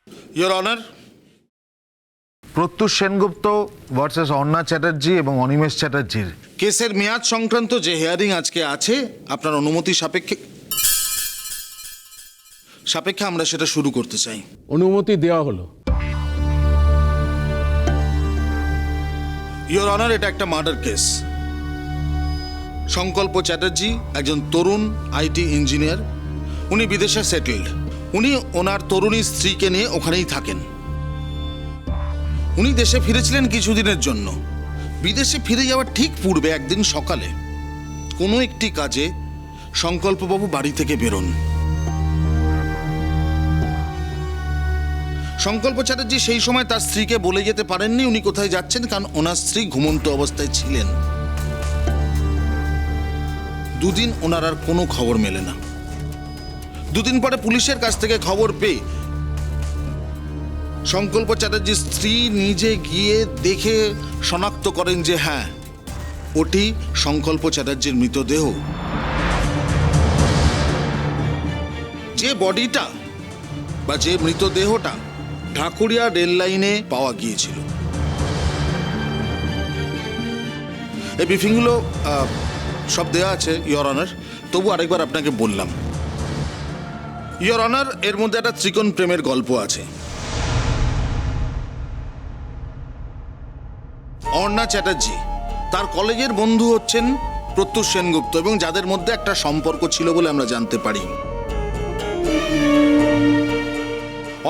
Your honour, Pratyush Sengupta versus Arna Chatterjee এবং অনিমেষ চ্যাটার্জির কেসের মেয়াদ সংক্রান্ত যে হিয়ারিং আজকে আছে, আপনার অনুমতি সাপেক্ষে আমরা সেটা শুরু করতে চাই। অনুমতি দেওয়া হলো। ইয়োর অনার, এটা একটা মার্ডার কেস। সংকল্প চ্যাটার্জি একজন তরুণ আইটি ইঞ্জিনিয়ার। উনি বিদেশে সেটেলড। উনি ওনার তরুণী স্ত্রীকে নিয়ে ওখানেই থাকেন। উনি দেশে ফিরেছিলেন কিছুদিনের জন্য। বিদেশে ফিরে যাওয়ার ঠিক পূর্বে একদিন সকালে কোনো একটি কাজে সংকল্পবাবু বাড়ি থেকে বেরোন। সংকল্প চ্যাটার্জি সেই সময় তার স্ত্রীকে বলে যেতে পারেননি উনি কোথায় যাচ্ছেন, কারণ ওনার স্ত্রী ঘুমন্ত অবস্থায় ছিলেন। দুদিন ওনার আর কোনো খবর মেলে না। দুদিন পরে পুলিশের কাছ থেকে খবর পেয়ে সংকল্প চ্যাটার্জির স্ত্রী নিজে গিয়ে দেখে শনাক্ত করেন যে হ্যাঁ, ওটি সংকল্প চ্যাটার্জির মৃতদেহ। যে বডিটা বা যে মৃতদেহটা ঢাকুরিয়া রেল লাইনে পাওয়া গিয়েছিল। এই ব্রিফিংগুলো সব দেওয়া আছে ইয়োর অনার, তবু আরেকবার আপনাকে বললাম। ইয়োর অনার, এর মধ্যে একটা ত্রিকোণ প্রেমের গল্প আছে। অর্ণা চ্যাটার্জি তার কলেজের বন্ধু হচ্ছেন প্রত্যুষ সেনগুপ্ত, এবং যাদের মধ্যে একটা সম্পর্ক ছিল বলে আমরা জানতে পারি।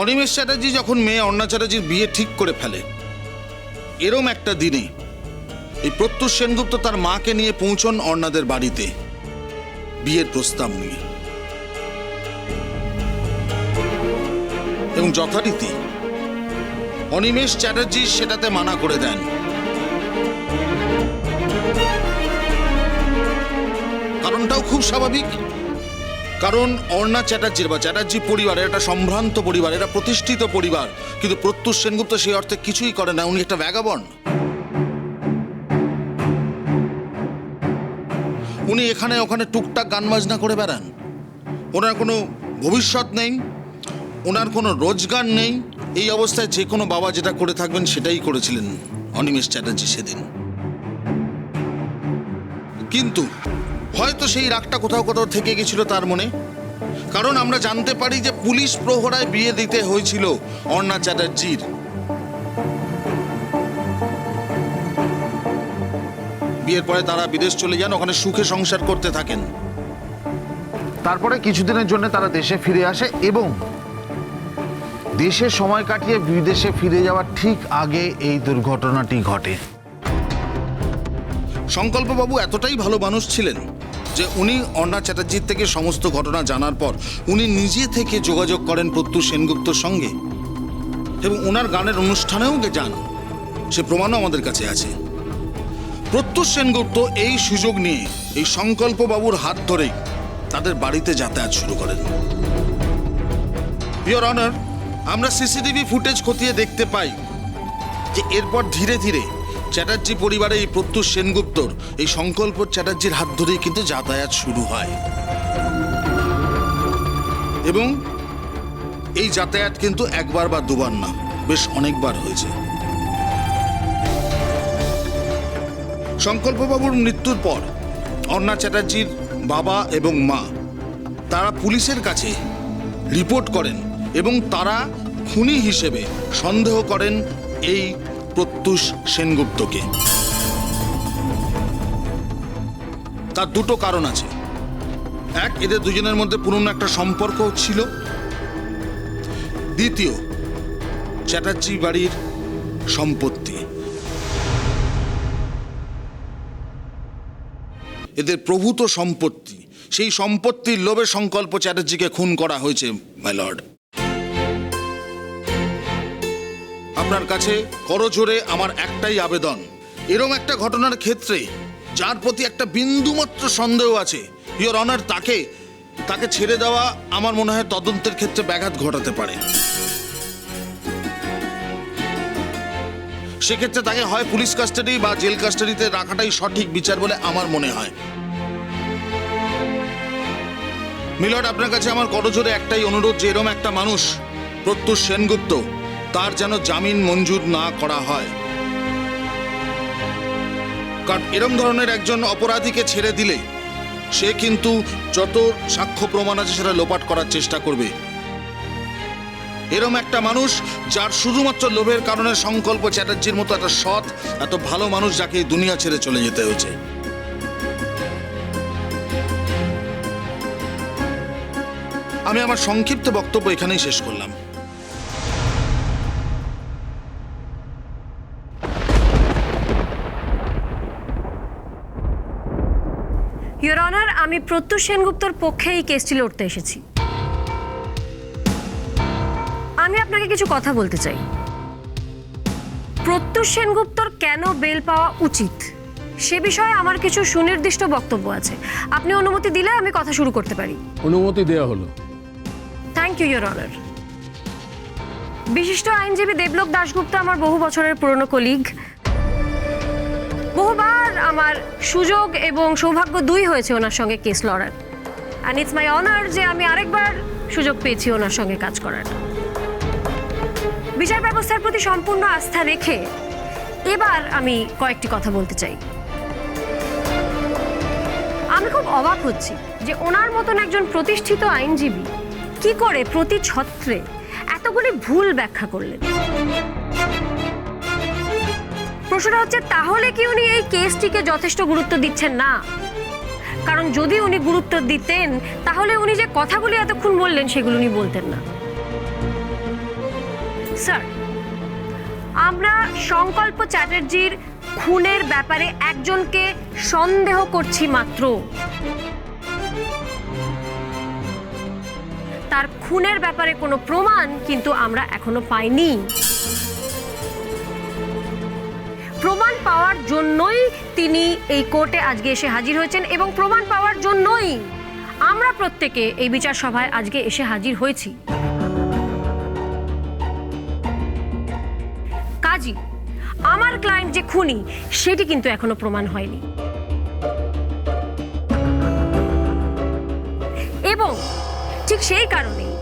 অনিমেষ চ্যাটার্জি যখন মেয়ে অর্ণা চ্যাটার্জির বিয়ে ঠিক করে ফেলে, এরম একটা দিনে এই প্রত্যুষ সেনগুপ্ত তার মাকে নিয়ে পৌঁছন অর্ণাদের বাড়িতে বিয়ের প্রস্তাব নিয়ে, এবং যথারীতি অনিমেষ চ্যাটার্জি সেটাতে মানা করে দেন। কারণটাও খুব স্বাভাবিক, কারণ অর্ণা চ্যাটার্জির বা চ্যাটার্জি পরিবারের একটা সম্ভ্রান্ত পরিবার, এটা প্রতিষ্ঠিত পরিবার, কিন্তু প্রত্যুষ সেনগুপ্ত সেই অর্থে কিছুই করে না। উনি একটা ভ্যাগাবন্ড। উনি এখানে ওখানে টুকটাক গান বাজনা করে বেড়ান। ওনার কোনো ভবিষ্যৎ নেই, ওনার কোনো রোজগার নেই। এই অবস্থায় যে কোনো বাবা যেটা করে থাকবেন সেটাই করেছিলেন অনিমেষ চ্যাটার্জি সেদিন। কিন্তু হয়তো সেই রাগটা কোথাও কোথাও থেকে গেছিল তার মনে, কারণ আমরা জানতে পারি যে পুলিশ প্রহরায় বিয়ে দিতে হয়েছিল অর্ণা চ্যাটার্জির। বিয়ের পরে তারা বিদেশ চলে যান, ওখানে সুখে সংসার করতে থাকেন। তারপরে কিছুদিনের জন্য তারা দেশে ফিরে আসে এবং দেশে সময় কাটিয়ে বিদেশে ফিরে যাওয়ার ঠিক আগে এই দুর্ঘটনাটি ঘটে। সংকল্পবাবু এতটাই ভালো মানুষ ছিলেন যে উনি অর্ণা চ্যাটার্জির থেকে সমস্ত ঘটনা জানার পর উনি নিজে থেকে যোগাযোগ করেন প্রত্যুষ সেনগুপ্তর সঙ্গে, এবং ওনার গানের অনুষ্ঠানেও যান। সে প্রমাণও আমাদের কাছে আছে। প্রত্যুষ সেনগুপ্ত এই সুযোগ নিয়ে এই সংকল্পবাবুর হাত ধরেই তাদের বাড়িতে যাতায়াত শুরু করেন। ইয়োর অনার, আমরা সিসিটিভি ফুটেজ খতিয়ে দেখতে পাই যে এরপর ধীরে ধীরে চ্যাটার্জি পরিবারে এই প্রত্যুষ সেনগুপ্তর এই সংকল্প চ্যাটার্জির হাত ধরেই কিন্তু যাতায়াত শুরু হয়, এবং এই যাতায়াত কিন্তু একবার বা দুবার না, বেশ অনেকবার হয়েছে। সংকল্পবাবুর মৃত্যুর পর অর্ণা চ্যাটার্জির বাবা এবং মা তারা পুলিশের কাছে রিপোর্ট করেন, এবং তারা খুনি হিসেবে সন্দেহ করেন এই প্রত্যুষ সেনগুপ্তকে। তার দুটো কারণ আছে। এক, এদের দুজনের মধ্যে পুরনো একটা সম্পর্ক ছিল। দ্বিতীয়, চ্যাটার্জি বাড়ির সম্পত্তি। এদের প্রভূত সম্পত্তি, সেই সম্পত্তির লোভে সংকল্প চ্যাটার্জিকে খুন করা হয়েছে মাই লর্ড। আপনার কাছে করজোড়ে আমার একটাই আবেদন, এরকম একটা ঘটনার ক্ষেত্রে যার প্রতি একটা বিন্দুমাত্র সন্দেহ আছে ইয়োর অনার, তাকে ছেড়ে দেওয়া আমার মনে হয় তদন্তের ক্ষেত্রে ব্যাঘাত ঘটাতে পারে। সেক্ষেত্রে তাকে হয় পুলিশ কাস্টাডি বা জেল কাস্টাডিতে রাখাটাই সঠিক বিচার বলে আমার মনে হয়। মিলর্ড, আপনার কাছে আমার করজোড়ে একটাই অনুরোধ যে এরকম একটা মানুষ প্রত্যুষ সেনগুপ্ত তার যেন জামিন মঞ্জুর না করা হয়। কারণ এরম ধরনের একজন অপরাধীকে ছেড়ে দিলে সে কিন্তু যত সাক্ষ্য প্রমাণ আছে সেটা লোপাট করার চেষ্টা করবে। এরম একটা মানুষ যার শুধুমাত্র লোভের কারণে সংকল্প চ্যাটার্জির মতো একটা সৎ এত ভালো মানুষ যাকে এই দুনিয়া ছেড়ে চলে যেতে হয়েছে। আমি আমার সংক্ষিপ্ত বক্তব্য এখানেই শেষ করলাম। ইয়োর অনার, আমি প্রত্যুষ সেনগুপ্তর পক্ষে এই কেসটি লড়তে এসেছি। আমি আপনাকে কিছু কথা বলতে চাই। প্রত্যুষ সেনগুপ্তর কেন বেল পাওয়া উচিত সে বিষয়ে আমার কিছু সুনির্দিষ্ট বক্তব্য আছে। আপনি অনুমতি দিলে আমি কথা শুরু করতে পারি। অনুমতি দেওয়া হলো। Thank you your honour. বিশিষ্ট আইনজীবী দেবলোক দাশগুপ্ত আমার বহু বছরের পুরনো কলিগ। বহুবার আমার সুযোগ এবং সৌভাগ্য দুই হয়েছে ওনার সঙ্গে কেস লড়ার। অ্যান্ড ইটস মাই অনার যে আমি আরেকবার সুযোগ পেয়েছি ওনার সঙ্গে কাজ করার। বিচার ব্যবস্থার প্রতি সম্পূর্ণ আস্থা রেখে এবার আমি কয়েকটি কথা বলতে চাই। আমি খুব অবাক হচ্ছি যে ওনার মতন একজন প্রতিষ্ঠিত আইনজীবী কি করে প্রতি ছত্রে এতগুলি ভুল ব্যাখ্যা করলেন। প্রশ্নটা হচ্ছে, তাহলে কি উনি এই কেসটিকে যথেষ্ট গুরুত্ব দিচ্ছেন না? কারণ যদি উনি গুরুত্ব দিতেন তাহলে উনি যে কথাগুলি এতক্ষণ বললেন সেগুলো উনি বলতেন না। স্যার, আমরা সংকল্প চ্যাটার্জির খুনের ব্যাপারে একজনকে সন্দেহ করছি মাত্র। তার খুনের ব্যাপারে কোনো প্রমাণ কিন্তু আমরা এখনো পাইনি। প্রমাণ পাওয়ার জন্যই তিনি এই কোর্টে আজকে এসে হাজির হয়েছেন এবং প্রমাণ পাওয়ার জন্যই আমরা প্রত্যেকে এই বিচার সভায় আজকে এসে হাজির হয়েছি। কাজী আমার ক্লায়েন্ট যে খুনি সেটি কিন্তু এখনো প্রমাণ হয়নি। এবং ঠিক সেই কারণেই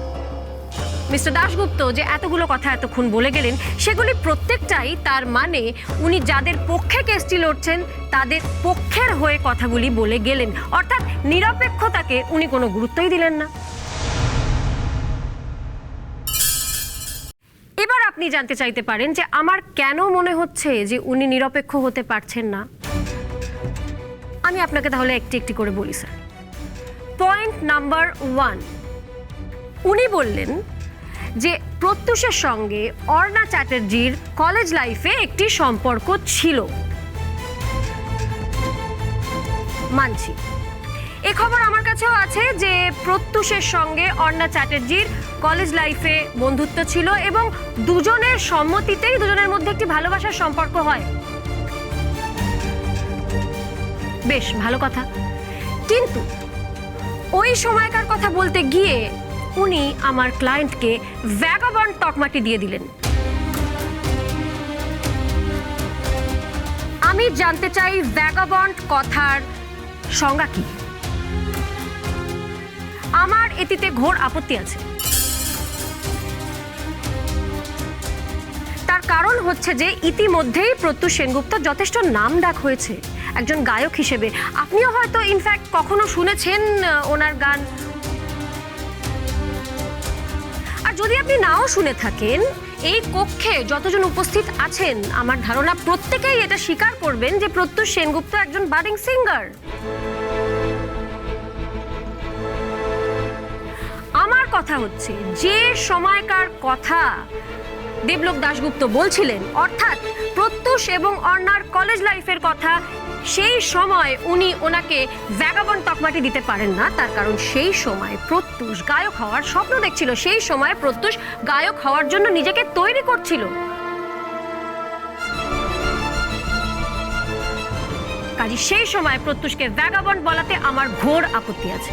মিস্টার দাশগুপ্ত যে এতগুলো কথা এতক্ষণ বলে গেলেন সেগুলি প্রত্যেকটাই তার মানে উনি যাদের পক্ষে কেসটি লড়ছেন তাদের পক্ষের হয়ে কথাগুলি বলে গেলেন, অর্থাৎ নিরপেক্ষতাকে উনি কোনো গুরুত্বই দিলেন না। এবার আপনি জানতে চাইতে পারেন যে আমার কেন মনে হচ্ছে যে উনি নিরপেক্ষ হতে পারছেন না। আমি আপনাকে তাহলে একটি একটি করে বলি স্যার। পয়েন্ট নাম্বার 1, উনি বললেন যে প্রত্যুষের সঙ্গে অর্ণা চ্যাটার্জির কলেজ লাইফে একটি সম্পর্ক ছিল। মানছি, এ খবর আমার কাছেও আছে যে প্রত্যুষের সঙ্গে অর্ণা চ্যাটার্জির কলেজ লাইফে বন্ধুত্ব ছিল এবং দুজনের সম্মতিতেই দুজনের মধ্যে একটি ভালোবাসার সম্পর্ক হয়। বেশ ভালো কথা, কিন্তু ওই সময়কার কথা বলতে গিয়ে উনি আমার ক্লায়েন্টকে ভ্যাগাবন্ড তকমাটি দিয়ে দিলেন। আমি জানতে চাই ভ্যাগাবন্ড কথার সংজ্ঞা কি। আমার এটিতে ঘোর আপত্তি আছে। তার কারণ হচ্ছে যে ইতিমধ্যেই প্রত্যুষ সেনগুপ্ত যথেষ্ট নাম ডাক হয়েছে একজন গায়ক হিসেবে। আপনিও হয়তো ইনফ্যাক্ট কখনো শুনেছেন ওনার গান। আর যদি আপনি নাও শুনে থাকেন, এই কক্ষে যতজন উপস্থিত আছেন আমার ধারণা প্রত্যেকেই এটা স্বীকার করবেন যে প্রত্যুষ সেনগুপ্ত একজন বাডিং সিঙ্গার। আমার কথা হচ্ছে যে সময়কার কথা দেবলোক দাশগুপ্ত বলছিলেন, অর্থাৎ প্রত্যুষ এবং অর্ণার কলেজ লাইফের কথা, সেই সময় উনি ওনাকে ভ্যাগাবন্ড তকমাটি দিতে পারেন না। তার কারণ সেই সময় প্রত্যুষ গায়ক হওয়ার স্বপ্ন দেখছিল, সেই সময় প্রত্যুষ গায়ক হওয়ার জন্য নিজেকে তৈরি করছিল। কাজে সেই সময় প্রত্যুষকে ভ্যাগাবন্ড বলাতে আমার ঘোর আপত্তি আছে।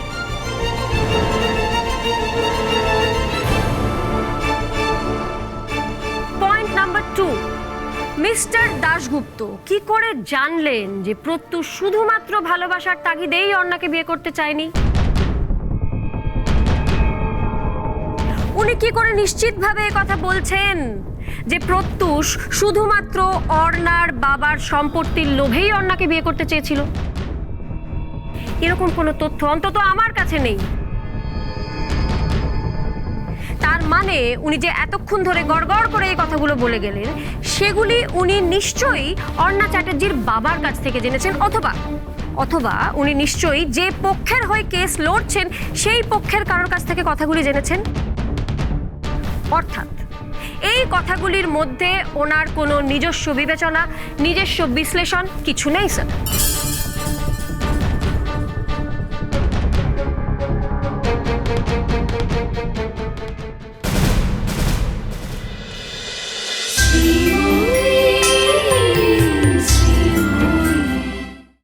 পয়েন্ট নাম্বার 2, মিস্টার দাশগুপ্ত কি করে জানলেন যে প্রত্যুষ শুধুমাত্র ভালোবাসার তাগিদেই অর্ণাকে বিয়ে করতে চায়নি? উনি কি করে নিশ্চিতভাবে এই কথা বলছেন যে প্রত্যুষ শুধুমাত্র অর্ণার বাবার সম্পত্তির লোভেই অর্ণাকে বিয়ে করতে চেয়েছিল? এরকম কোনো তথ্য অন্তত আমার কাছে নেই। তার মানে উনি যে এতক্ষণ ধরে গড়গড় করে এই কথাগুলো বলে গেলেন, সেগুলি উনি নিশ্চয়ই অর্ণা চ্যাটার্জির বাবার কাছ থেকে জেনেছেন, অথবা উনি নিশ্চয়ই যে পক্ষের হয়ে কেস লড়ছেন সেই পক্ষের কারোর কাছ থেকে কথাগুলি জেনেছেন। অর্থাৎ এই কথাগুলির মধ্যে ওনার কোনো নিজস্ব বিবেচনা, নিজস্ব বিশ্লেষণ কিছু নেই স্যার।